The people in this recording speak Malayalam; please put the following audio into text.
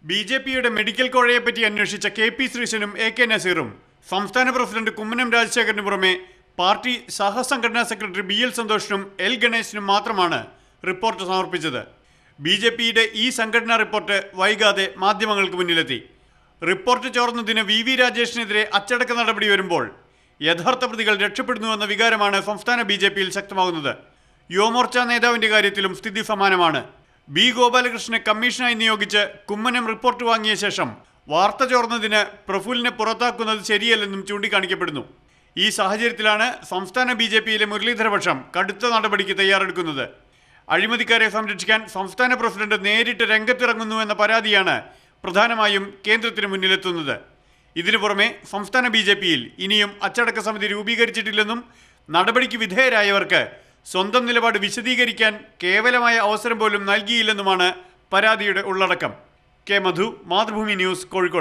ബി.ജെ.പിയുടെ മെഡിക്കൽ കോഴയെപ്പറ്റി അന്വേഷിച്ച കെ.പി. ശ്രീശനും എ.കെ. നസീറും സംസ്ഥാന പ്രസിഡന്റ് കുമ്മനം രാജശേഖരന് പുറമെ പാർട്ടി സഹസംഘടനാ സെക്രട്ടറി ബി.എൽ. സന്തോഷിനും എൽ. ഗണേശനും മാത്രമാണ് റിപ്പോർട്ട് സമർപ്പിച്ചത്. ബി.ജെ.പിയുടെ ഈ സംഘടനാ റിപ്പോർട്ട് വൈകാതെ മാധ്യമങ്ങൾക്ക് മുന്നിലെത്തി. റിപ്പോർട്ട് ചോർന്നതിന് വി രാജേഷിനെതിരെ അച്ചടക്ക നടപടി വരുമ്പോൾ യഥാർത്ഥ പ്രതികൾ രക്ഷപ്പെടുന്നുവെന്ന വികാരമാണ് സംസ്ഥാന ബി.ജെ.പിയിൽ ശക്തമാകുന്നത്. യുവമോർച്ച നേതാവിന്റെ കാര്യത്തിലും സ്ഥിതി സമാനമാണ്. ബി ഗോപാലകൃഷ്ണനെ കമ്മീഷനായി നിയോഗിച്ച് കുമ്മനം റിപ്പോർട്ട് വാങ്ങിയ ശേഷം വാർത്ത ചോർന്നതിന് പ്രഫുലിനെ പുറത്താക്കുന്നത് ശരിയല്ലെന്നും ചൂണ്ടിക്കാണിക്കപ്പെടുന്നു. ഈ സാഹചര്യത്തിലാണ് സംസ്ഥാന ബി.ജെ.പിയിലെ മുരളീധരപക്ഷം കടുത്ത നടപടിക്ക് തയ്യാറെടുക്കുന്നത്. അഴിമതിക്കാരെ സംരക്ഷിക്കാൻ സംസ്ഥാന പ്രസിഡന്റ് നേരിട്ട് രംഗത്തിറങ്ങുന്നുവെന്ന പരാതിയാണ് പ്രധാനമായും കേന്ദ്രത്തിന് മുന്നിലെത്തുന്നത്. ഇതിനു പുറമെ സംസ്ഥാന ബി.ജെ.പിയിൽ ഇനിയും അച്ചടക്ക സമിതി രൂപീകരിച്ചിട്ടില്ലെന്നും നടപടിക്ക് വിധേയരായവർക്ക് സ്വന്തം നിലപാട് വിശദീകരിക്കാൻ കേവലമായ അവസരം പോലും നൽകിയില്ലെന്നുമാണ് പരാതിയുടെ ഉള്ളടക്കം. കെ. മധു, മാതൃഭൂമി ന്യൂസ്, കോഴിക്കോട്.